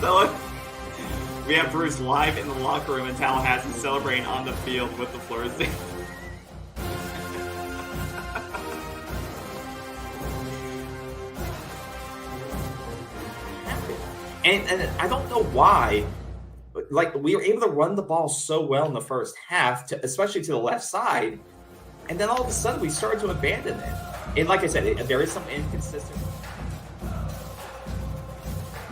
We have Bruce live in the locker room in Tallahassee celebrating on the field with the Flores. And I don't know why. Like, we were able to run the ball so well in the first half, especially to the left side, and then all of a sudden we started to abandon it. And like I said, there is some inconsistency.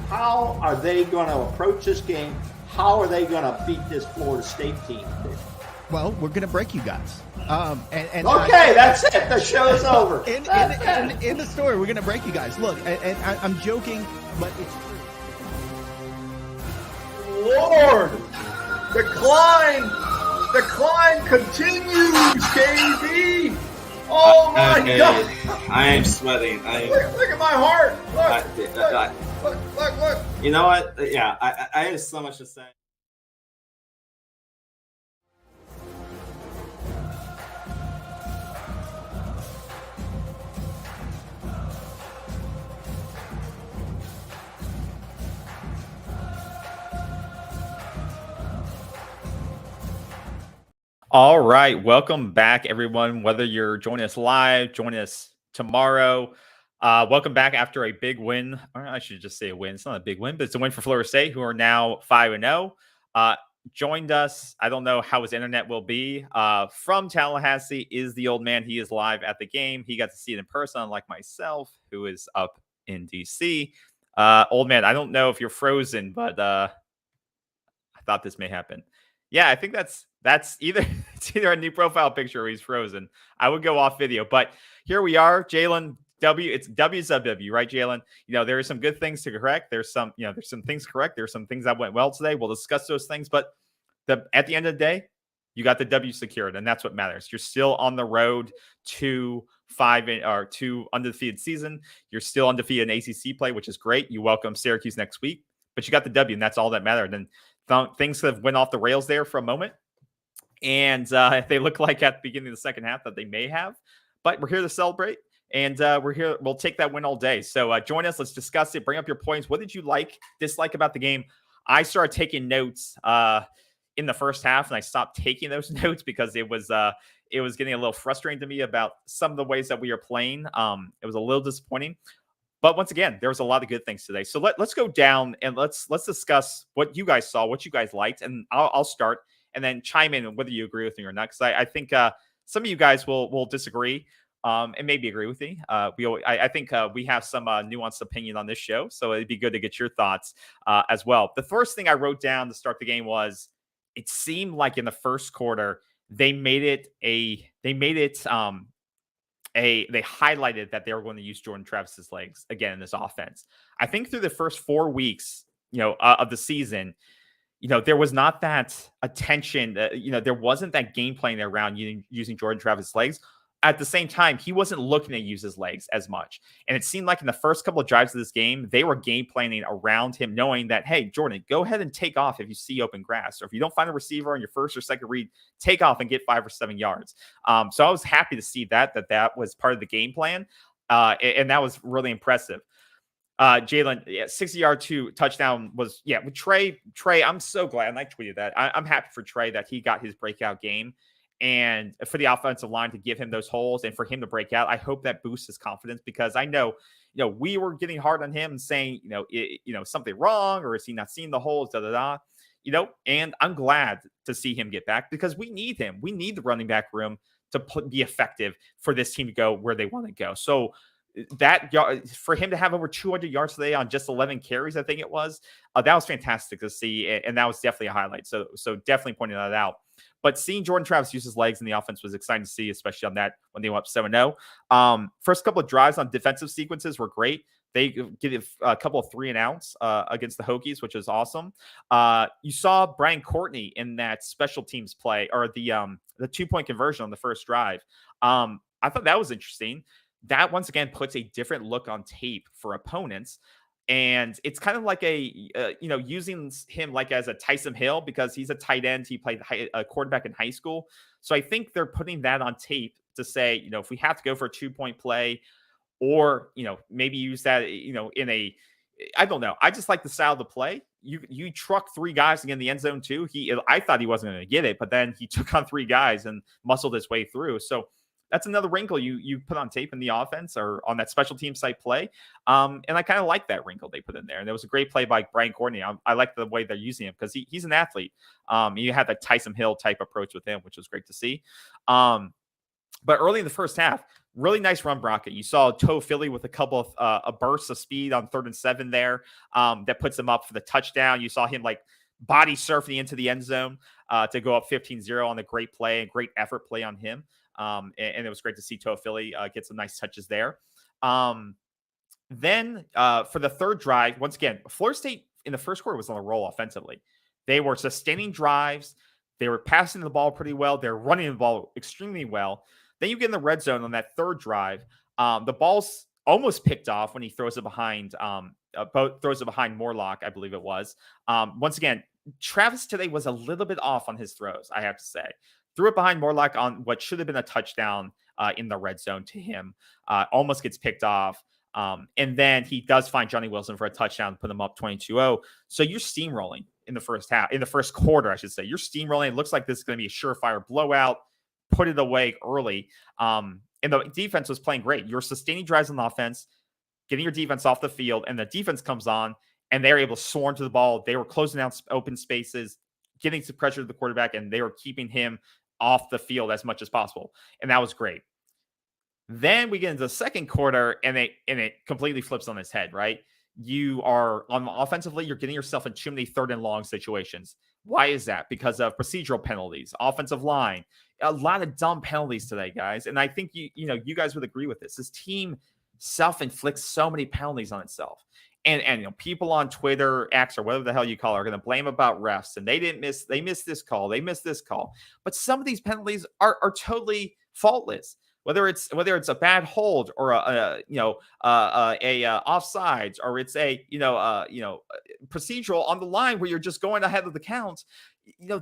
How are they going to approach this game? How are they going to beat this Florida State team? Well, we're going to break you guys. Okay, that's it. The show's over. In the story, we're going to break you guys. Look, and I'm joking, but it's true. Lord, the climb continues, KB. Oh my God! I am sweating. Look at my heart. Look. You know what? Yeah, I have so much to say. All right, welcome back, everyone. Whether you're joining us live, join us tomorrow. Welcome back after a big win, or I should just say a win. It's not a big win, but it's a win for Florida State, who are now 5-0. Joined us. I don't know how his internet will be. From Tallahassee is the old man. He is live at the game. He got to see it in person, unlike myself, who is up in DC. Old man, I don't know if you're frozen, but I thought this may happen. Yeah, I think that's either it's either a new profile picture or he's frozen. I would go off video, but here we are, Jalen W. It's W sub W, right, Jalen? You know, there are some good things to correct. There's some things correct. There's some things that went well today. We'll discuss those things, but at the end of the day, you got the W secured, and that's what matters. You're still on the road to 2 undefeated season. You're still undefeated in ACC play, which is great. You welcome Syracuse next week, but you got the W, and that's all that mattered. And things have went off the rails there for a moment, and they look like at the beginning of the second half that they may have, but we're here to celebrate, and we're here. We'll take that win all day. So join us. Let's discuss it. Bring up your points. What did you dislike about the game? I started taking notes in the first half, and I stopped taking those notes because it was getting a little frustrating to me about some of the ways that we are playing. It was a little disappointing. But once again, there was a lot of good things today. So let's go down and let's discuss what you guys saw, what you guys liked, and I'll start and then chime in whether you agree with me or not. Because I think some of you guys will disagree and maybe agree with me. I think we have some nuanced opinion on this show, so it'd be good to get your thoughts as well. The first thing I wrote down to start the game was it seemed like in the first quarter they highlighted that they were going to use Jordan Travis's legs again in this offense. I think through the first 4 weeks, of the season, there was not that attention. There wasn't that game plan around using Jordan Travis's legs. At the same time, he wasn't looking to use his legs as much. And it seemed like in the first couple of drives of this game, they were game planning around him, knowing that, hey, Jordan, go ahead and take off if you see open grass. Or if you don't find a receiver on your first or second read, take off and get 5 or 7 yards. So I was happy to see that was part of the game plan. And that was really impressive. Jalen, 60-yard touchdown was, with Trey, I'm so glad, and I tweeted that. I'm happy for Trey that he got his breakout game. And for the offensive line to give him those holes and for him to break out, I hope that boosts his confidence, because I know, we were getting hard on him and saying, something wrong, or is he not seeing the holes, and I'm glad to see him get back, because we need him. We need the running back room to be effective for this team to go where they want to go. So that for him to have over 200 yards today on just 11 carries, I think it was, that was fantastic to see. And that was definitely a highlight. So definitely pointing that out. But seeing Jordan Travis use his legs in the offense was exciting to see, especially on that when they went up 7-0. First couple of drives on defensive sequences were great. They get a couple of 3-and-outs against the Hokies, which is awesome. You saw Brian Courtney in that special teams play, or the 2-point conversion on the first drive. I thought that was interesting. That once again puts a different look on tape for opponents. And it's kind of like using him like as a Tyson Hill, because he's a tight end. He played a quarterback in high school. So I think they're putting that on tape to say, if we have to go for a 2-point play, or, maybe use that, in I don't know. I just like the style of the play. You truck 3 guys to get in the end zone too. I thought he wasn't going to get it, but then he took on 3 guys and muscled his way through. So that's another wrinkle you put on tape in the offense or on that special team site play. And I kind of like that wrinkle they put in there. And there was a great play by Brian Courtney. I like the way they're using him because he's an athlete. You had that Tyson Hill type approach with him, which was great to see. But early in the first half, really nice run blocker. You saw Toe Philly with a couple of a burst of speed on 3rd and 7 there that puts him up for the touchdown. You saw him like body surfing into the end zone to go up 15-0 on a great play, a great effort play on him. And it was great to see Toe Philly get some nice touches there. Then for the third drive, once again, Florida State in the first quarter was on a roll offensively. They were sustaining drives. They were passing the ball pretty well. They're running the ball extremely well. Then you get in the red zone on that third drive. The ball's almost picked off when he throws it behind Morlock, I believe it was. Once again, Travis today was a little bit off on his throws, I have to say. Threw it behind Morlock on what should have been a touchdown in the red zone to him. Almost gets picked off. And then he does find Johnny Wilson for a touchdown, put him up 22-0. So you're steamrolling in the first quarter, I should say. You're steamrolling. It looks like this is going to be a surefire blowout. Put it away early. And the defense was playing great. You're sustaining drives on the offense, getting your defense off the field, and the defense comes on, and they're able to swarm to the ball. They were closing down open spaces, getting some pressure to the quarterback, and they were keeping him off the field as much as possible. And that was great. Then we get into the second quarter, and it completely flips on its head, right? You are offensively, you're getting yourself in too many 3rd and long situations. Why is that? Because of procedural penalties, offensive line, a lot of dumb penalties today, guys. And I think you guys would agree with this. This team self-inflicts so many penalties on itself. And people on Twitter, X, or whatever the hell you call it, are going to blame about refs. And they missed this call. They missed this call. But some of these penalties are totally faultless. Whether it's a bad hold or a offsides, or it's a procedural on the line where you're just going ahead of the count.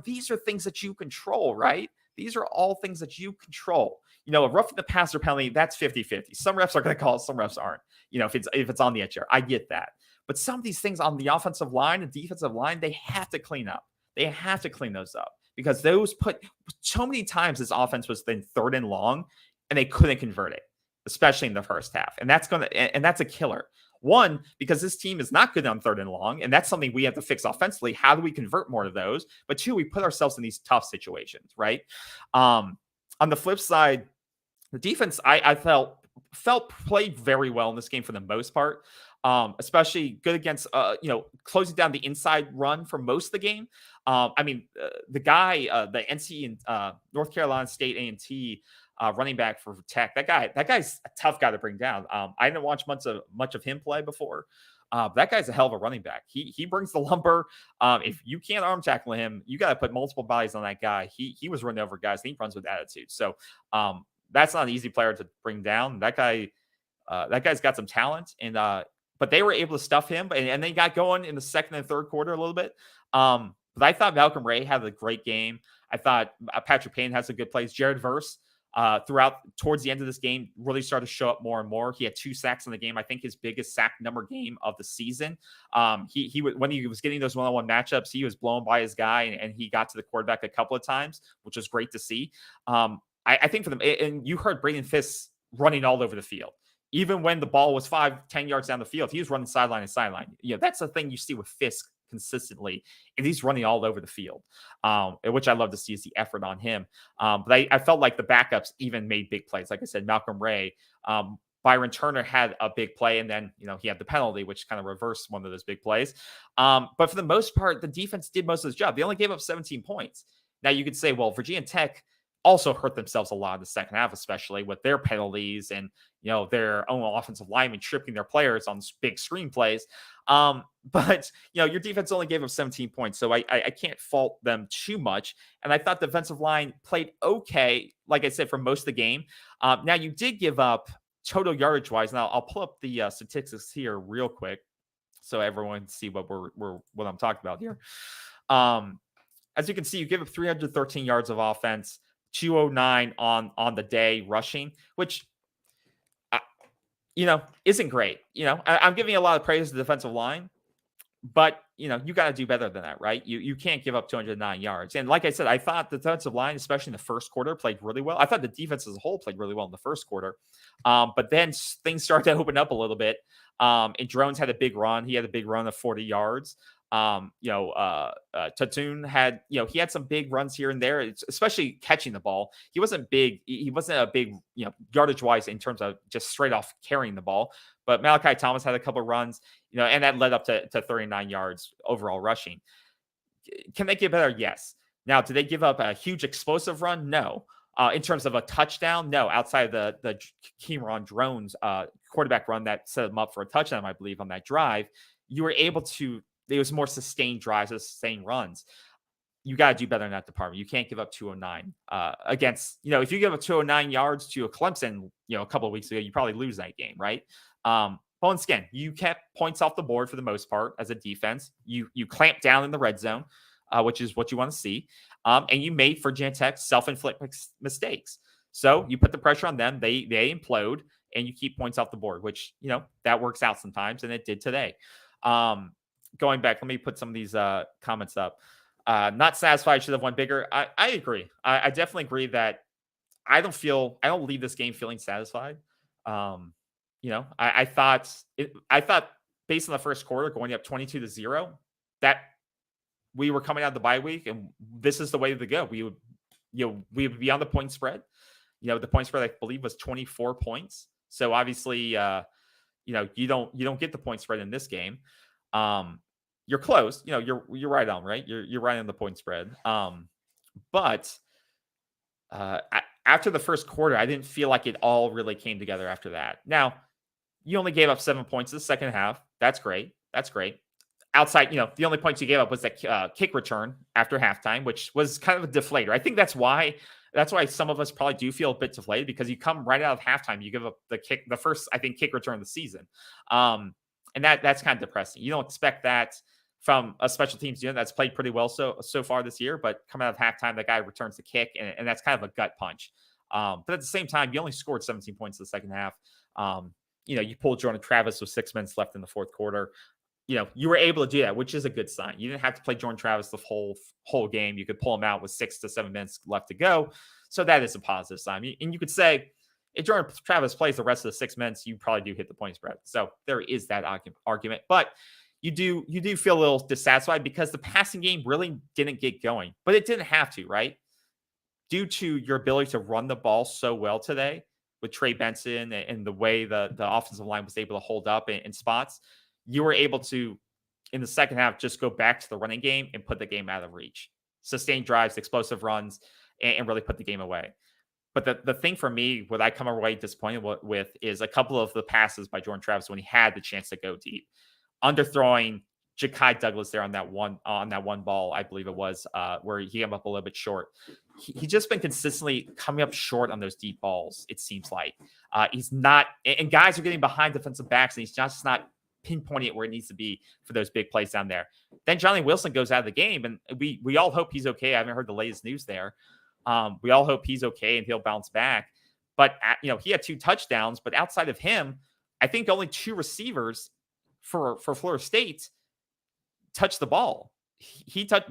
These are things that you control, right? These are all things that you control. A roughing the passer penalty, that's 50-50. Some refs are going to call it, some refs aren't. If it's on the edge here, I get that. But some of these things on the offensive line and defensive line, they have to clean up. They have to clean those up because those put so many times this offense was then 3rd and long, and they couldn't convert it, especially in the first half. And that's a killer. One, because this team is not good on 3rd and long, and that's something we have to fix offensively. How do we convert more of those? But 2, we put ourselves in these tough situations, right? On the flip side, the defense, I felt played very well in this game for the most part. Especially good against, closing down the inside run for most of the game. The guy, the NC and North Carolina State A&T running back for Tech, that guy's a tough guy to bring down. I didn't watch much of him play before. That guy's a hell of a running back. He brings the lumber. If you can't arm tackle him, you got to put multiple bodies on that guy. He was running over guys. And he runs with attitude. So that's not an easy player to bring down. That guy's got some talent, and but they were able to stuff him, and they got going in the second and third quarter a little bit. But I thought Malcolm Ray had a great game. I thought Patrick Payne has some good plays. Jared Verse towards the end of this game really started to show up more and more. He had 2 sacks in the game. I think his biggest sack number game of the season. When he was getting those one-on-one matchups, he was blown by his guy, and he got to the quarterback a couple of times, which was great to see. I think for them, and you heard Braden Fisk running all over the field. Even when the ball was 5-10 yards down the field, he was running sideline to sideline. That's the thing you see with Fisk consistently, and he's running all over the field, which I love to see is the effort on him. But I felt like the backups even made big plays. Like I said, Malcolm Ray, Byron Turner had a big play, and then he had the penalty, which kind of reversed one of those big plays. But for the most part, the defense did most of the job. They only gave up 17 points. Now you could say, well, Virginia Tech also hurt themselves a lot in the second half, especially with their penalties and their own offensive linemen tripping their players on big screen plays. But your defense only gave up 17 points, so I can't fault them too much. And I thought the defensive line played okay, like I said, for most of the game. Now you did give up total yardage wise. Now I'll pull up the statistics here real quick so everyone can see what I'm talking about here. As you can see, you give up 313 yards of offense. 209 on the day rushing, which isn't great. I'm giving a lot of praise to the defensive line, but you got to do better than that, right? You can't give up 209 yards. And like I said, I thought the defensive line, especially in the first quarter, played really well. I thought the defense as a whole played really well in the first quarter, but then things started to open up a little bit. And Drones had a big run. He had a big run of 40 yards. Tatoon had, he had some big runs here and there, especially catching the ball. He wasn't big. He wasn't a big, yardage wise in terms of just straight off carrying the ball. But Malachi Thomas had a couple of runs, and that led up to 39 yards overall rushing. Can they get better? Yes. Now, did they give up a huge explosive run? No. In terms of a touchdown, no. Outside of the Cameron Drones quarterback run that set them up for a touchdown, I believe, on that drive, you were able to. There was more sustained drives, sustained runs. You got to do better in that department. You can't give up 209 against, if you give up 209 yards to a Clemson, a couple of weeks ago, you probably lose that game, right? But once again, you kept points off the board for the most part as a defense. You clamped down in the red zone, which is what you want to see. And you made Virginia Tech self-inflicted mistakes. So you put the pressure on them. They implode, and you keep points off the board, which, that works out sometimes, and it did today. Going back, let me put some of these comments up. Not satisfied, should have won bigger. I agree. I definitely agree that I don't leave this game feeling satisfied. I thought based on the first quarter going up 22-0, that we were coming out of the bye week, and this is the way to go. We would be on the point spread. The point spread, I believe, was 24 points. So obviously, you don't get the point spread in this game. You're close, you're right on, right? You're right on the point spread. But after the first quarter, I didn't feel like it all really came together after that. Now, you only gave up 7 points in the second half. That's great. Outside, the only points you gave up was that kick return after halftime, which was kind of a deflator. I think that's why some of us probably do feel a bit deflated, because you come right out of halftime, you give up the first, I think, kick return of the season. And that's kind of depressing. You don't expect that from a special teams unit that's played pretty well so far this year, but coming out of halftime, that guy returns the kick, and that's kind of a gut punch. But at the same time, you only scored 17 points in the second half. You pulled Jordan Travis with 6 minutes left in the fourth quarter. You were able to do that, which is a good sign. You didn't have to play Jordan Travis the whole game. You could pull him out with 6 to 7 minutes left to go. So that is a positive sign. And you could say, if Jordan Travis plays the rest of the 6 minutes, you probably do hit the point spread. So there is that argument. But you do feel a little dissatisfied because the passing game really didn't get going. But it didn't have to, right? Due to your ability to run the ball so well today with Trey Benson and the way the offensive line was able to hold up in spots, you were able to, in the second half, just go back to the running game and put the game out of reach. Sustained drives, explosive runs, and really put the game away. But the thing for me, what I come away disappointed with, is a couple of the passes by Jordan Travis when he had the chance to go deep. Underthrowing Ja'Kai Douglas there on that one ball, I believe it was, where he came up a little bit short. He's just been consistently coming up short on those deep balls, it seems like. He's not, and guys are getting behind defensive backs, and he's just not pinpointing it where it needs to be for those big plays down there. Then Johnny Wilson goes out of the game, and we all hope he's okay. I haven't heard the latest news there. We all hope he's okay and he'll bounce back. But, he had 2 touchdowns, but outside of him, I think only 2 receivers for Florida State touched the ball.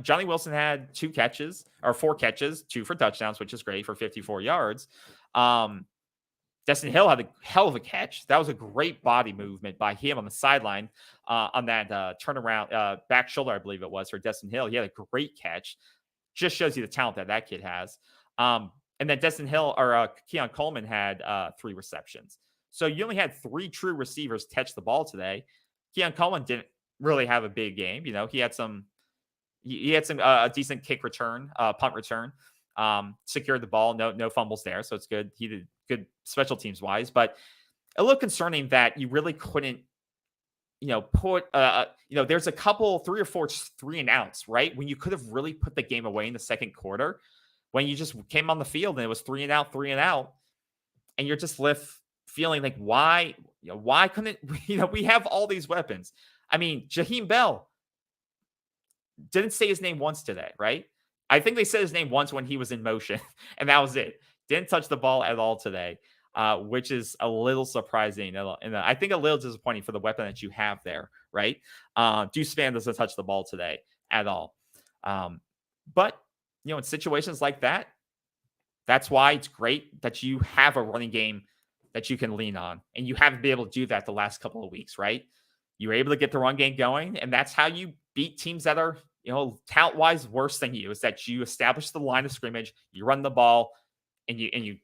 Johnny Wilson had 4 catches, 2 for touchdowns, which is great for 54 yards. Destin Hill had a hell of a catch. That was a great body movement by him on the sideline on that turnaround back shoulder, I believe it was, for Destin Hill. He had a great catch. Just shows you the talent that kid has. And then Destin Hill or Keon Coleman had 3 receptions. So you only had 3 true receivers catch the ball today. Keon Coleman didn't really have a big game. He had some a decent kick return, punt return, secured the ball. No fumbles there. So it's good. He did good special teams wise, but a little concerning that you really couldn't, put, there's a couple, 3 or 4 3 and outs, right? When you could have really put the game away in the second quarter, when you just came on the field and it was 3 and out, and you're just left feeling like, why couldn't, we have all these weapons. I mean, Jaheim Bell didn't say his name once today, right? I think they said his name once when he was in motion, and that was it. Didn't touch the ball at all today. which is a little surprising. And I think a little disappointing for the weapon that you have there, right? Deuce Spann doesn't touch the ball today at all. But, in situations like that, that's why it's great that you have a running game that you can lean on. And you haven't been able to do that the last couple of weeks, right? You were able to get the run game going, and that's how you beat teams that are, talent-wise worse than you, is that you establish the line of scrimmage, you run the ball, and you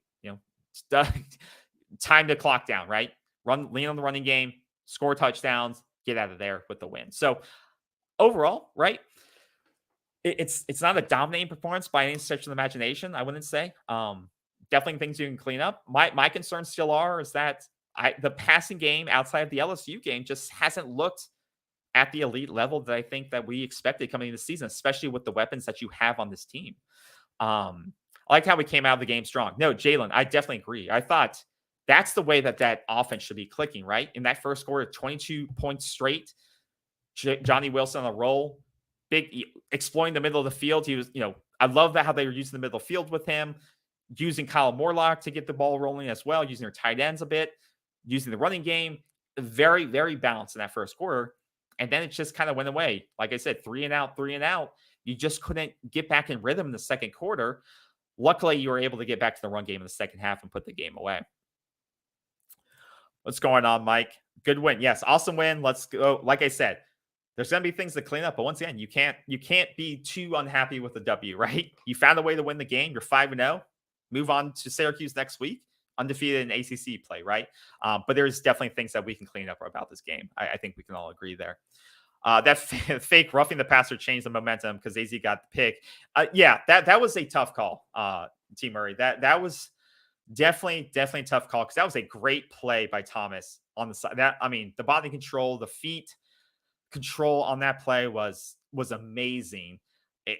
time the clock down, right? Lean on the running game, score touchdowns, get out of there with the win. So overall, right? It's not a dominating performance by any stretch of the imagination, I wouldn't say. Definitely things you can clean up. My concerns still are is that the passing game outside of the LSU game just hasn't looked at the elite level that I think that we expected coming into the season, especially with the weapons that you have on this team. I like how we came out of the game strong. No, Jalen, I definitely agree. I thought that's the way that offense should be clicking, right? In that first quarter, 22 points straight, Johnny Wilson on a roll, exploring the middle of the field. He was, I love that how they were using the middle of the field with him, using Kyle Morlock to get the ball rolling as well, using their tight ends a bit, using the running game. Very, very balanced in that first quarter. And then it just kind of went away. Like I said, 3 and out. You just couldn't get back in rhythm in the second quarter. Luckily, you were able to get back to the run game in the second half and put the game away. What's going on, Mike? Good win. Yes, awesome win. Let's go. Like I said, there's going to be things to clean up. But once again, you can't be too unhappy with the W, right? You found a way to win the game. You're 5-0. Move on to Syracuse next week. Undefeated in ACC play, right? But there's definitely things that we can clean up about this game. I think we can all agree there. That fake roughing the passer changed the momentum because AZ got the pick. Yeah, that was a tough call, T. Murray. That was definitely a tough call because that was a great play by Thomas on the side. The body control, the feet control on that play was amazing.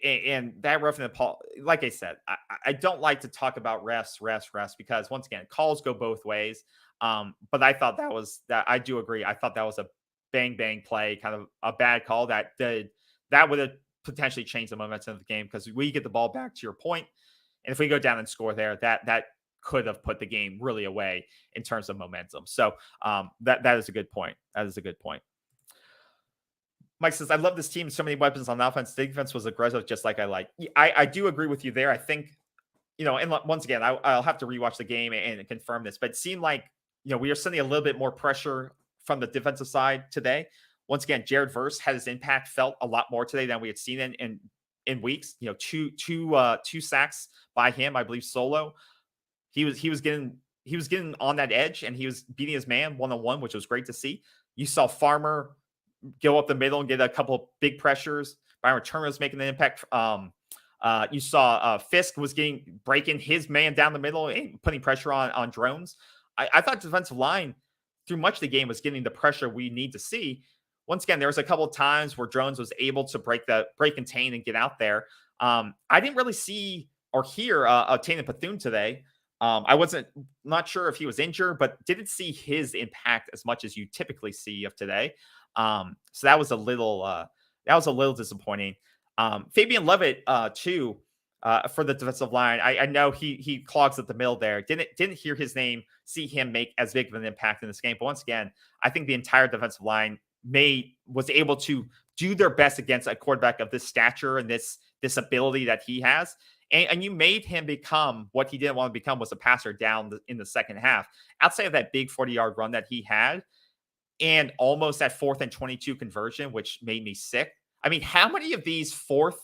And that roughing the ball, like I said, I don't like to talk about refs because once again, calls go both ways. But I thought that I do agree. I thought that was a bang play, kind of a bad call that would have potentially changed the momentum of the game because we get the ball back to your point. And if we go down and score there, that could have put the game really away in terms of momentum. So that is a good point. That is a good point. Mike says, I love this team. So many weapons on offense. The defense was aggressive, just like I like. I do agree with you there. I think, and once again, I'll have to rewatch the game and confirm this, but it seemed like, we are sending a little bit more pressure from the defensive side today. Once again, Jared Verse had his impact felt a lot more today than we had seen in weeks. Two sacks by him, I believe, solo. He was getting on that edge and he was beating his man one-on-one, which was great to see. You saw Farmer go up the middle and get a couple of big pressures. Byron Turner was making an impact. You saw Fisk was breaking his man down the middle and putting pressure on drones. I thought defensive line through much of the game was getting the pressure we need to see. Once again, there was a couple of times where Drones was able to break contain and get out there. I didn't really see or hear Tannen Bethune today. I wasn't not sure if he was injured, but didn't see his impact as much as you typically see of today. So that was a little disappointing. Fabian Levitt, too, for the defensive line. I know he clogs at the middle there. Didn't hear his name, see him make as big of an impact in this game. But once again, I think the entire defensive line was able to do their best against a quarterback of this stature and this ability that he has. And you made him become what he didn't want to become, was a passer down in the second half. Outside of that big 40-yard run that he had, and almost that 4th and 22 conversion, which made me sick. I mean, how many of these 3rd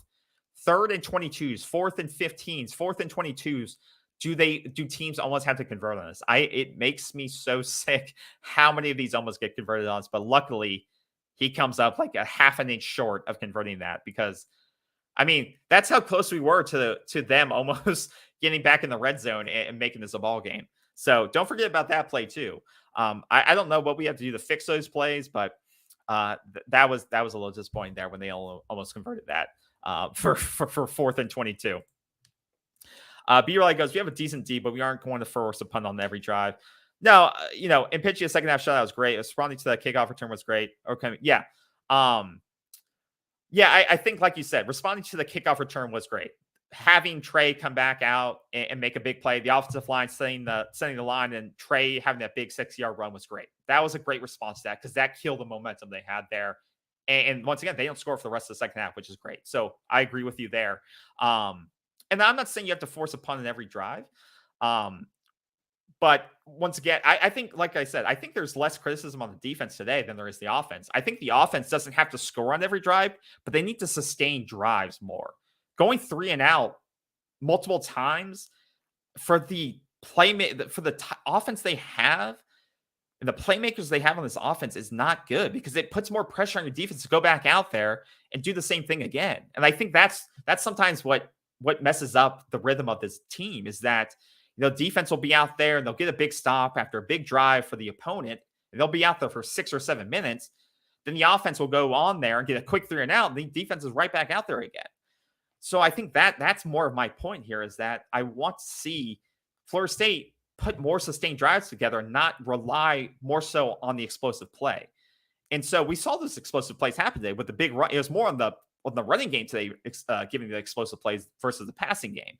and 22s, 4th and 15s, 4th and 22s do teams almost have to convert on us? It makes me so sick how many of these almost get converted on us. But luckily, he comes up like a half an inch short of converting that, because that's how close we were to them almost getting back in the red zone and making this a ball game. So don't forget about that play too. I don't know what we have to do to fix those plays, but that was a little disappointing there when they almost converted that for 4th and 22. B-Riley goes, we have a decent D, but we aren't going to force a punt on every drive. No, in pitching a second half shutout was great. Responding to that kickoff return was great. Okay, yeah. I think, like you said, responding to the kickoff return was great. having Trey come back out and make a big play, the offensive line setting the line, and Trey having that big 6-yard run was great. That was a great response to that because that killed the momentum they had there. And once again, they don't score for the rest of the second half, which is great. So I agree with you there. And I'm not saying you have to force a punt in every drive. But once again, I think, like I said, I think there's less criticism on the defense today than there is the offense. I think the offense doesn't have to score on every drive, but they need to sustain drives more. Going 3 and out multiple times for the offense they have and the playmakers they have on this offense is not good because it puts more pressure on your defense to go back out there and do the same thing again. And I think that's sometimes what messes up the rhythm of this team is that, defense will be out there and they'll get a big stop after a big drive for the opponent. And they'll be out there for 6 or 7 minutes. Then the offense will go on there and get a quick 3 and out. And the defense is right back out there again. So I think that's more of my point here is that I want to see Florida State put more sustained drives together and not rely more so on the explosive play. And so we saw those explosive plays happen today with the big run. It was more on the running game today, giving the explosive plays versus the passing game.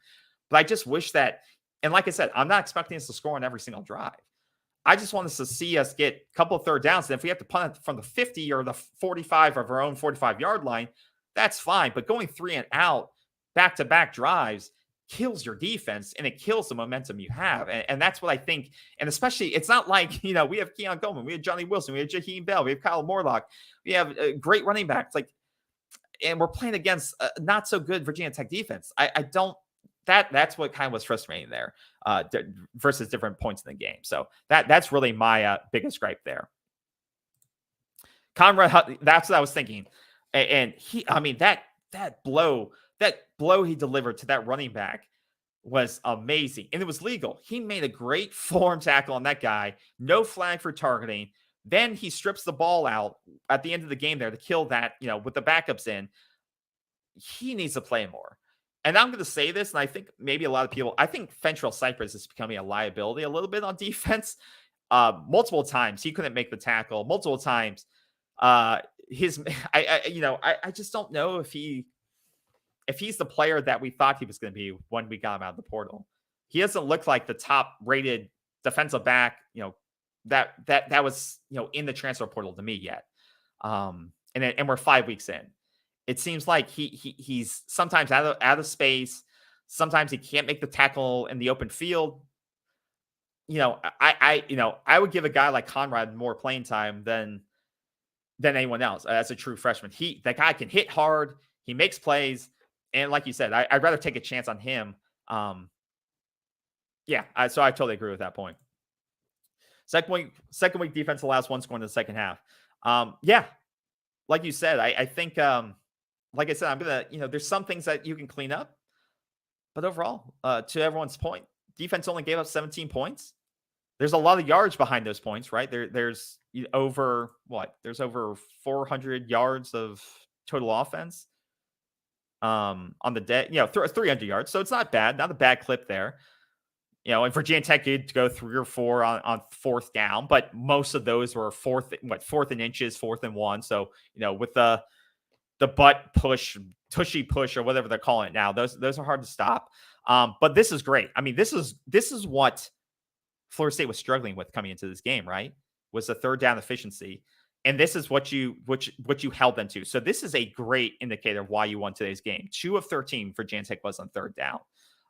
But I just wish that, and like I said, I'm not expecting us to score on every single drive. I just want us to see us get a couple of third downs. And if we have to punt it from the 50 or the 45 of our own 45-yard line, that's fine. But going 3 and out, back-to-back drives kills your defense and it kills the momentum you have. And that's what I think. And especially, it's not like, we have Keon Coleman, we have Johnny Wilson, we have Jaheim Bell, we have Kyle Morlock, we have great running backs. And we're playing against not so good Virginia Tech defense. I don't. That's what kind of was frustrating there versus different points in the game. So that's really my biggest gripe there. Conrad, that's what I was thinking. And that blow he delivered to that running back was amazing. And it was legal. He made a great form tackle on that guy. No flag for targeting. Then he strips the ball out at the end of the game there to kill that, with the backups in. He needs to play more. And I'm going to say this, and I think maybe a lot of people, I think Fentrell Cypress is becoming a liability a little bit on defense. Multiple times he couldn't make the tackle. Multiple times, I just don't know if he's the player that we thought he was going to be when we got him out of the portal. He doesn't look like the top rated defensive back, that was in the transfer portal to me yet. And we're 5 weeks in. It seems like he's sometimes out of space. Sometimes he can't make the tackle in the open field. I would give a guy like Conrad more playing time than anyone else as a true freshman. That guy can hit hard. He makes plays, and like you said, I'd rather take a chance on him. So I totally agree with that point. Second week defense allows 1 score in the second half. Like you said, I think. Like I said, I'm going to, there's some things that you can clean up. But overall, to everyone's point, defense only gave up 17 points. There's a lot of yards behind those points, right? There's over 400 yards of total offense on the day, 300 yards. So it's not bad, not a bad clip there. And Virginia Tech did go 3 or 4 on 4th down, but most of those were 4th and inches, 4th and 1. So, with the butt push, tushy push, or whatever they're calling it now. Those are hard to stop. But this is great. I mean, this is what Florida State was struggling with coming into this game, right? Was the 3rd down efficiency. And this is what you held them to. So this is a great indicator of why you won today's game. 2 of 13 for Virginia Tech was on 3rd down.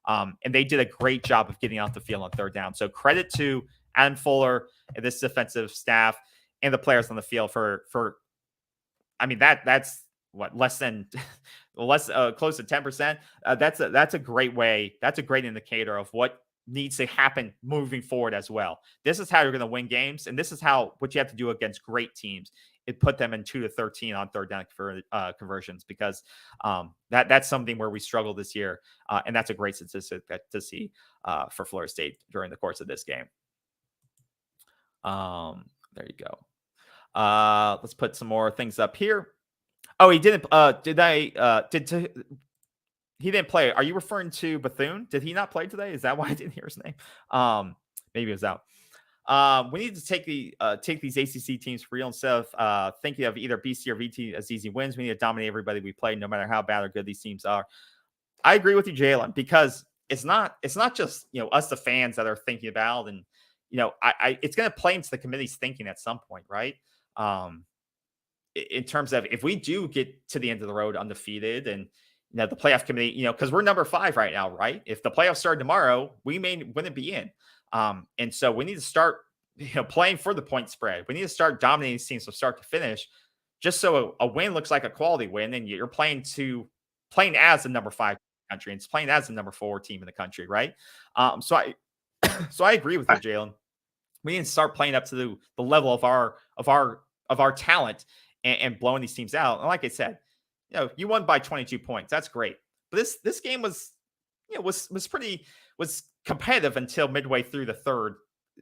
And they did a great job of getting off the field on 3rd down. So credit to Adam Fuller and this defensive staff and the players on the field for that's close to 10%. That's a great way. That's a great indicator of what needs to happen moving forward as well. This is how you're going to win games. And this is what you have to do against great teams. It put them in 2 to 13 on 3rd down conversions because that's something where we struggle this year. And that's a great statistic to see for Florida State during the course of this game. There you go. Let's put some more things up here. Oh, he didn't. He didn't play. Are you referring to Bethune? Did he not play today? Is that why I didn't hear his name? Maybe it was out. We need to take these ACC teams for real instead of thinking of either BC or VT as easy wins. We need to dominate everybody we play, no matter how bad or good these teams are. I agree with you, Jalen, because it's not just us the fans that are thinking about, and it's going to play into the committee's thinking at some point, right? Um, in terms of if we do get to the end of the road undefeated, and the playoff committee, because we're number 5 right now, right? If the playoffs started tomorrow, we wouldn't be in. And so we need to start playing for the point spread. We need to start dominating these teams from start to finish, just so a win looks like a quality win, and you're playing as the number 5 country, and it's playing as the number 4 team in the country, right? So I agree with you, Jalen. We need to start playing up to the level of our talent, and blowing these teams out. And like I said, you won by 22 points. That's great. But this game was was competitive until midway through the third.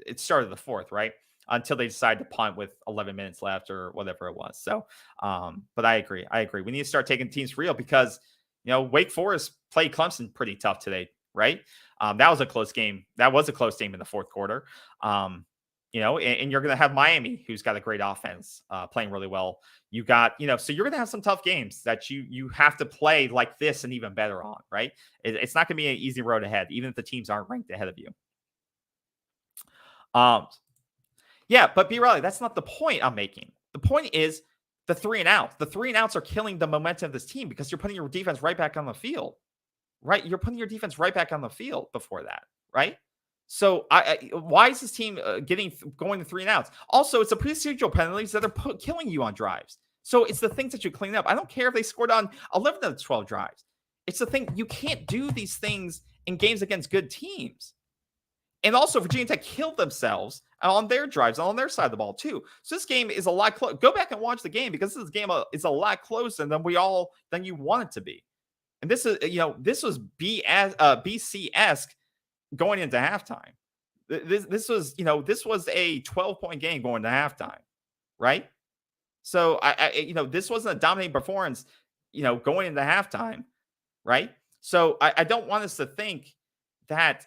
It started the fourth, right? Until they decided to punt with 11 minutes left or whatever it was. So, but I agree. We need to start taking teams real, because Wake Forest played Clemson pretty tough today, right? That was a close game. That was a close game in the fourth quarter. And you're going to have Miami, who's got a great offense, playing really well. You got, so you're going to have some tough games that you have to play like this and even better on, right? It's not going to be an easy road ahead, even if the teams aren't ranked ahead of you. Yeah, but B. Riley, that's not the point I'm making. The point is the 3 and outs. The 3 and outs are killing the momentum of this team, because you're putting your defense right back on the field, right? You're putting your defense right back on the field before that, right? So why is this team going to 3 and outs? Also, it's the procedural penalties that are killing you on drives. So it's the things that you clean up. I don't care if they scored on 11 of the 12 drives. It's the thing, you can't do these things in games against good teams. And also, Virginia Tech killed themselves on their drives, on their side of the ball too. So this game is a lot close. Go back and watch the game, because this game is a lot closer than you want it to be. And this is, this was BC-esque going into halftime. This was a 12-point game going to halftime, right? So this wasn't a dominating performance, going into halftime, right? So I don't want us to think that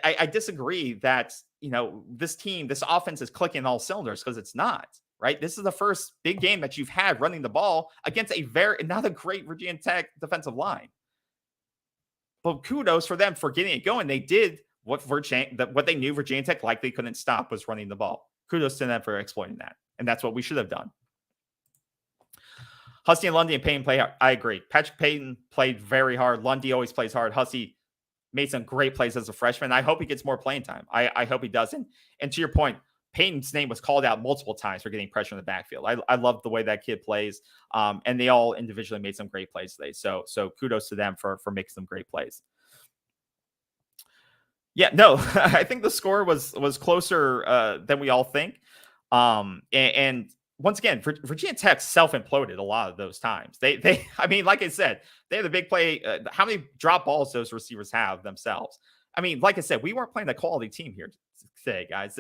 I disagree that this offense is clicking all cylinders, because it's not, right? This is the first big game that you've had running the ball against not a great Virginia Tech defensive line. But kudos for them for getting it going. They did what they knew Virginia Tech likely couldn't stop, was running the ball. Kudos to them for exploiting that, and that's what we should have done. Hussey and Lundy and Payton play hard. I agree. Patrick Payton played very hard. Lundy always plays hard. Hussey made some great plays as a freshman. I hope he gets more playing time. I hope he does. And to your point, Payton's name was called out multiple times for getting pressure in the backfield. I love the way that kid plays. And they all individually made some great plays today. So kudos to them for making some great plays. Yeah, no, I think the score was closer than we all think. And once again, Virginia Tech self-imploded a lot of those times. They I mean, like I said, they had a big play. How many drop balls those receivers have themselves? I mean, like I said, we weren't playing a quality team here today, guys.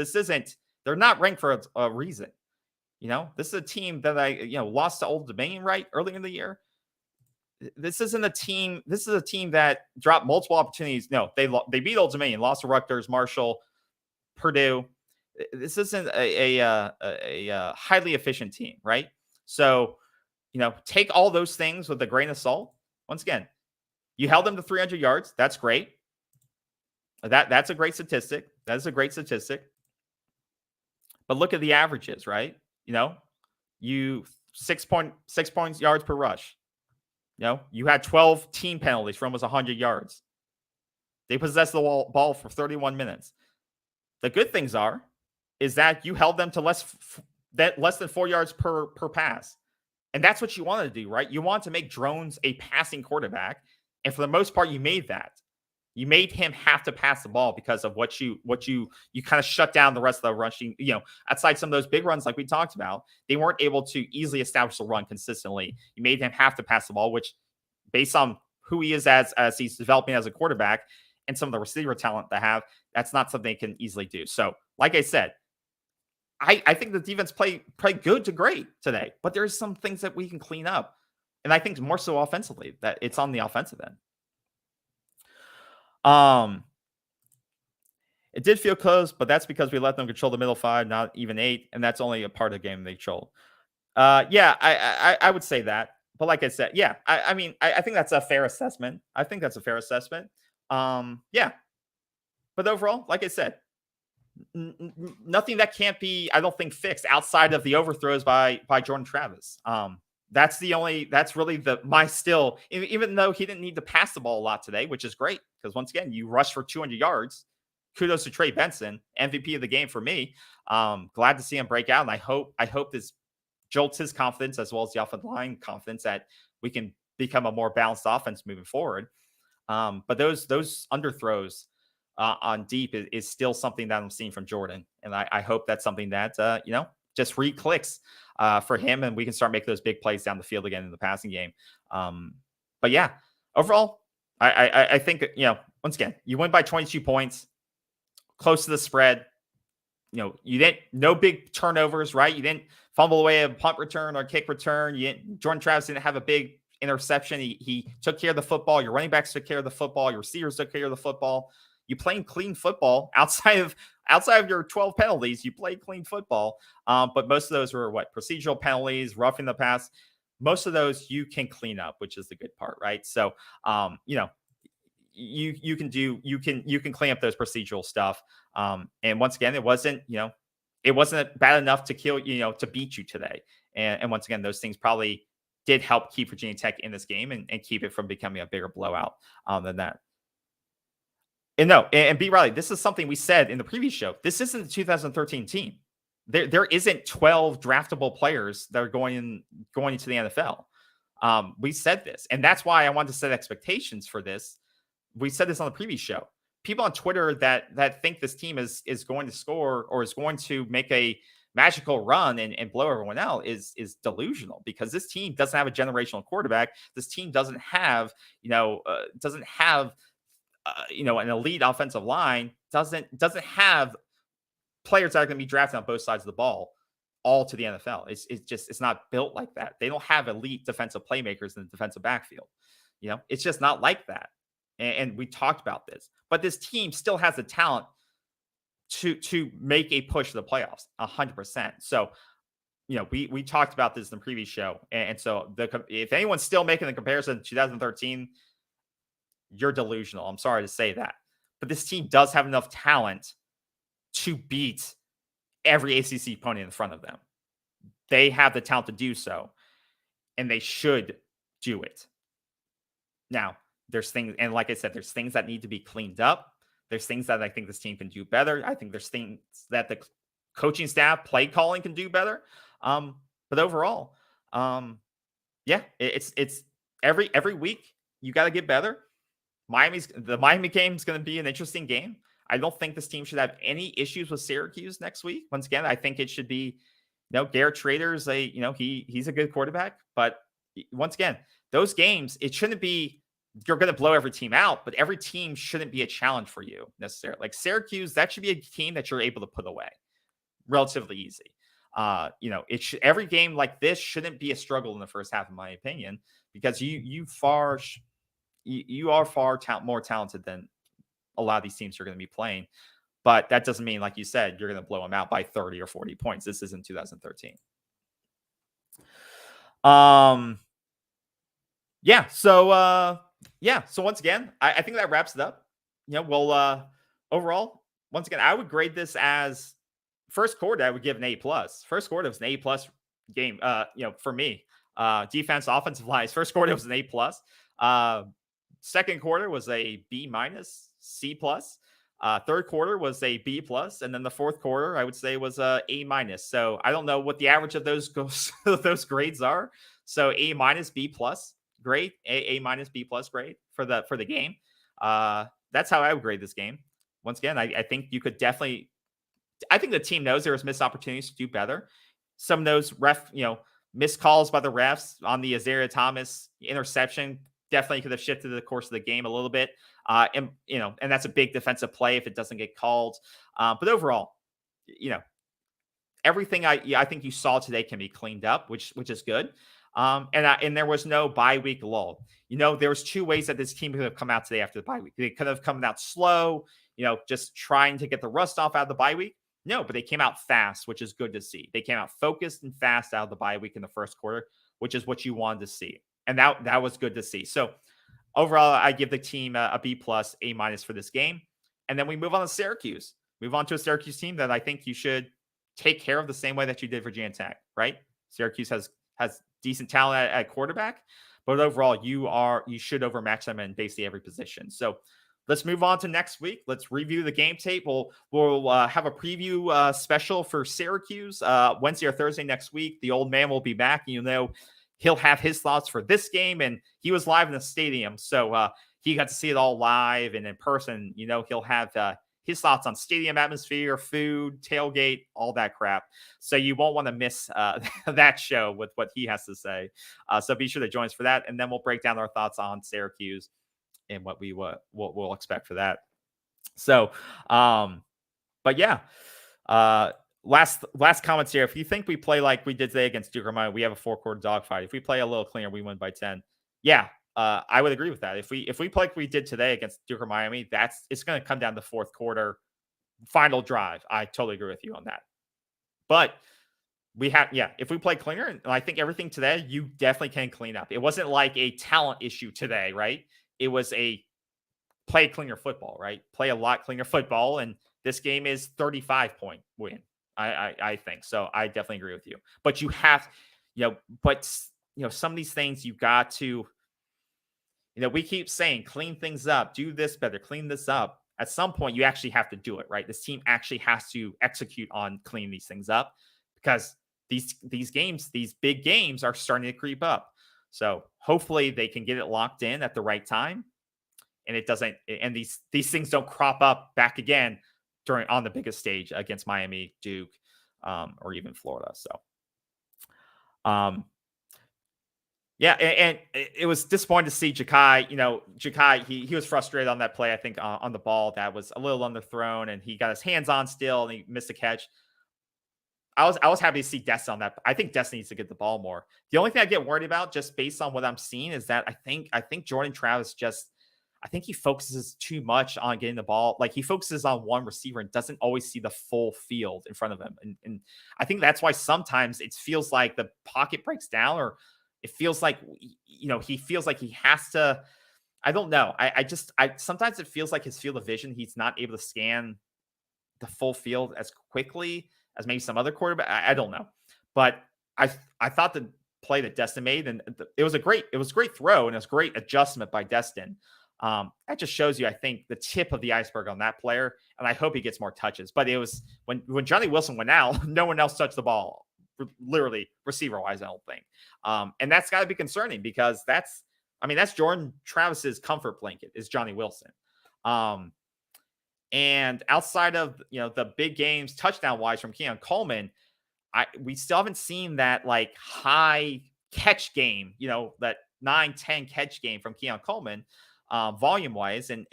They're not ranked for a reason. This is a team that lost to Old Dominion, right, earlier in the year. This isn't a team. This is a team that dropped multiple opportunities. No, they beat Old Dominion, lost to Rutgers, Marshall, Purdue. This isn't a highly efficient team, right? So, take all those things with a grain of salt. Once again, you held them to 300 yards. That's great. That's a great statistic. That is a great statistic. But look at the averages, right? You 6 points yards per rush. You had 12 team penalties for almost 100 yards. They possessed the ball for 31 minutes. The good things is that you held them to less than 4 yards per pass. And that's what you wanted to do, right? You want to make Drones a passing quarterback. And for the most part, you made that. You made him have to pass the ball because of what you kind of shut down the rest of the rushing. Outside some of those big runs like we talked about, they weren't able to easily establish the run consistently. You made him have to pass the ball, which based on who he is as he's developing as a quarterback and some of the receiver talent they have, that's not something they can easily do. So, like I said, I think the defense played good to great today, but there's some things that we can clean up. And I think more so offensively, that it's on the offensive end. It did feel close, but that's because we let them control the middle 5, not even 8, and that's only a part of the game they control. Yeah, I would say that, like I said, yeah, I mean, I think that's a fair assessment. I think that's a fair assessment. Yeah, but overall, like I said, nothing that can't be, I don't think, fixed outside of the overthrows by Jordan Travis. That's really my still, even though he didn't need to pass the ball a lot today, which is great because once again, you rushed for 200 yards. Kudos to Trey Benson, MVP of the game for me. Glad to see him break out, and I hope this jolts his confidence as well as the offensive line confidence that we can become a more balanced offense moving forward. But those underthrows on deep is still something that I'm seeing from Jordan, and I hope that's something that just re-clicks for him, and we can start making those big plays down the field again in the passing game. But yeah, overall, I think once again, you win by 22 points, close to the spread. You didn't, no big turnovers, right? You didn't fumble away a punt return or kick return. Jordan Travis didn't have a big interception. He took care of the football. Your running backs took care of the football. Your receivers took care of the football. You played clean football outside of your 12 penalties. You played clean football. But most of those were procedural penalties, roughing the pass. Most of those you can clean up, which is the good part, right? So, you can clean up those procedural stuff. And once again, it wasn't bad enough to kill, to beat you today. And once again, those things probably did help keep Virginia Tech in this game and keep it from becoming a bigger blowout than that. And B. Riley, this is something we said in the previous show. This isn't the 2013 team. There isn't 12 draftable players that are going into the NFL. We said this, and that's why I wanted to set expectations for this. We said this on the previous show. People on Twitter that think this team is going to score or is going to make a magical run and blow everyone out is delusional, because this team doesn't have a generational quarterback. This team doesn't have an elite offensive line, doesn't have players that are going to be drafted on both sides of the ball all to the NFL. It's not built like that. They don't have elite defensive playmakers in the defensive backfield. It's just not like that. And we talked about this, but this team still has the talent to make a push to the playoffs 100%. So, we talked about this in the previous show. And so if anyone's still making the comparison to 2013, you're delusional. I'm sorry to say that, but this team does have enough talent to beat every ACC opponent in front of them. They have the talent to do so, and they should do it. Now, there's things, and like I said, there's things that need to be cleaned up. There's things that I think this team can do better. I think there's things that the coaching staff, play calling can do better. But overall, it's every week you got to get better. The Miami game is going to be an interesting game. I don't think this team should have any issues with Syracuse next week. Once again, I think it should be, Garrett Trader's he's a good quarterback, but once again, those games, it shouldn't be, you're going to blow every team out, but every team shouldn't be a challenge for you necessarily. Like Syracuse, that should be a team that you're able to put away relatively easy. Every game like this shouldn't be a struggle in the first half, in my opinion, because you are far more talented than a lot of these teams are going to be playing. But that doesn't mean, like you said, you're going to blow them out by 30 or 40 points. This isn't 2013. So once again, I think that wraps it up. Overall, once again, I would grade this as first quarter. I would give an A+. First quarter was an A+ game. For me, defense, offensive lines. First quarter was an A+. Second quarter was a B-, C+. Third quarter was a B+, and then the fourth quarter I would say was a A-. So I don't know what the average of those those grades are. So A-, B+ grade, A-, B+ grade for the game. That's how I would grade this game. Once again, I think you could definitely. I think the team knows there was missed opportunities to do better. Some of those missed calls by the refs on the Azaria Thomas interception definitely could have shifted the course of the game a little bit. And that's a big defensive play if it doesn't get called. But overall, everything I think you saw today can be cleaned up, which is good. And there was no bye week lull. There was two ways that this team could have come out today after the bye week. They could have come out slow, just trying to get the rust off out of the bye week. No, but they came out fast, which is good to see. They came out focused and fast out of the bye week in the first quarter, which is what you wanted to see. And that was good to see. So overall, I give the team a B plus, A minus for this game. And then we move on to Syracuse. Move on to a Syracuse team that I think you should take care of the same way that you did Virginia Tech, right? Syracuse has decent talent at quarterback, but overall, you should overmatch them in basically every position. So let's move on to next week. Let's review the game tape. We'll have a preview special for Syracuse Wednesday or Thursday next week. The old man will be back. He'll have his thoughts for this game, and he was live in the stadium, so he got to see it all live and in person. He'll have his thoughts on stadium atmosphere, food, tailgate, all that crap. So you won't want to miss that show with what he has to say. So be sure to join us for that, and then we'll break down our thoughts on Syracuse and what we'll expect for that. So, but yeah, last comments here. If you think we play like we did today against Duke or Miami, we have a 4-quarter dogfight. If we play a little cleaner, we win by 10. Yeah, I would agree with that. If we play like we did today against Duke or Miami, it's going to come down to fourth quarter, final drive. I totally agree with you on that. But if we play cleaner, and I think everything today, you definitely can clean up. It wasn't like a talent issue today, right? It was a play cleaner football, right? Play a lot cleaner football, and this game is 35-point win. I think so. I definitely agree with you. But you have, some of these things you got to, we keep saying clean things up, do this better, clean this up. At some point, you actually have to do it, right? This team actually has to execute on cleaning these things up, because these games, these big games, are starting to creep up. So hopefully they can get it locked in at the right time, and it doesn't. And these things don't crop up back again on the biggest stage against Miami, Duke, or even Florida. So, and it was disappointing to see Ja'Kai. Ja'Kai, he was frustrated on that play, I think, on the ball that was a little underthrown, and he got his hands on still, and he missed a catch. I was happy to see Destin on that. I think Destin needs to get the ball more. The only thing I get worried about, just based on what I'm seeing, is that I think Jordan Travis I think he focuses too much on getting the ball. Like, he focuses on one receiver and doesn't always see the full field in front of him. And I think that's why sometimes it feels like the pocket breaks down, or it feels like, he feels like he has to, I don't know. Sometimes it feels like his field of vision, he's not able to scan the full field as quickly as maybe some other quarterback. I don't know. But I thought the play that Destin made, and it was a great throw, and it was a great adjustment by Destin. That just shows you, I think, the tip of the iceberg on that player, and I hope he gets more touches. But it was when Johnny Wilson went out, no one else touched the ball, literally receiver-wise, I don't think. And that's got to be concerning, because that's Jordan Travis's comfort blanket is Johnny Wilson. And outside of the big games touchdown-wise from Keon Coleman, we still haven't seen that like high catch game, that 9-10 catch game from Keon Coleman. Volume wise, and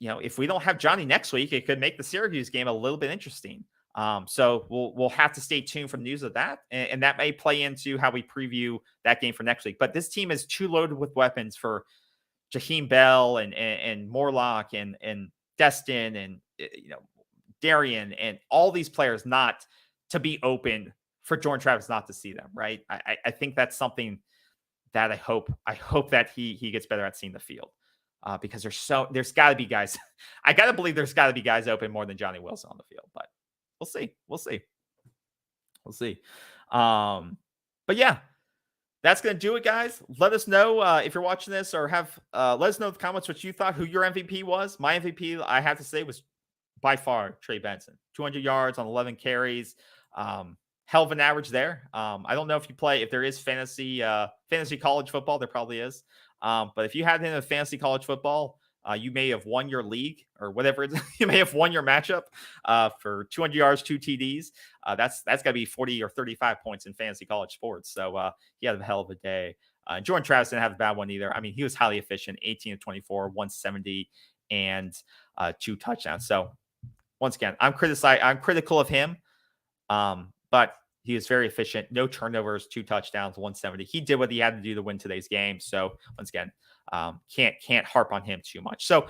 if we don't have Johnny next week, it could make the Syracuse game a little bit interesting. So we'll have to stay tuned for news of that, and that may play into how we preview that game for next week. But this team is too loaded with weapons for Jaheim Bell and Morlock and Destin and Darian and all these players not to be open for Jordan Travis not to see them, right? I think that's something that I hope that he gets better at seeing the field, because there's got to be guys. I got to believe there's got to be guys open more than Johnny Wilson on the field, but we'll see. But yeah, that's going to do it, guys. Let us know if you're watching this, or let us know in the comments what you thought, who your MVP was. My MVP, I have to say, was by far Trey Benson. 200 yards on 11 carries. Hell of an average there. I don't know if there is fantasy college football. There probably is. But if you had him in fantasy college football, you may have won your league or whatever it is. You may have won your matchup for 200 yards, 2 TDs. That's got to be 40 or 35 points in fantasy college sports. So he had a hell of a day. Jordan Travis didn't have a bad one either. I mean, he was highly efficient, 18 of 24, 170, and 2 touchdowns. So once again, I'm critical of him. But he was very efficient. No turnovers, 2 touchdowns, 170. He did what he had to do to win today's game. So once again, can't harp on him too much. So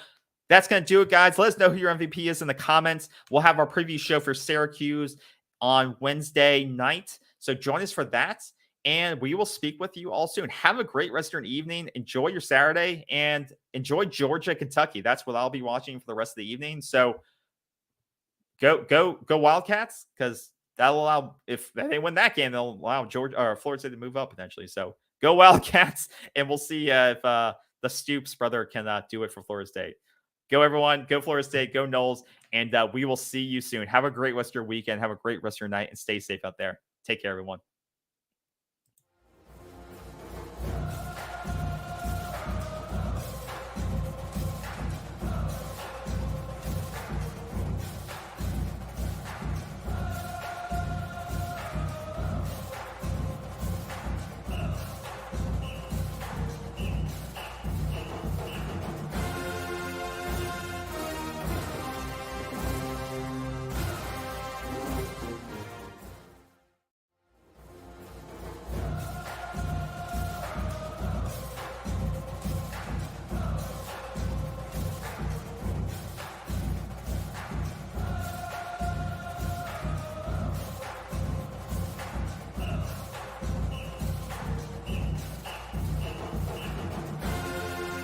That's going to do it, guys. Let us know who your MVP is in the comments. We'll have our preview show for Syracuse on Wednesday night. So join us for that. And we will speak with you all soon. Have a great rest of your evening. Enjoy your Saturday and enjoy Georgia, Kentucky. That's what I'll be watching for the rest of the evening. So go Wildcats, because that'll allow, if they win that game, they'll allow Georgia or Florida State to move up potentially. So go Wildcats, and we'll see if the Stoops brother can do it for Florida State. Go everyone, go Florida State, go Noles, and we will see you soon. Have a great rest of your weekend. Have a great rest of your night, and stay safe out there. Take care, everyone.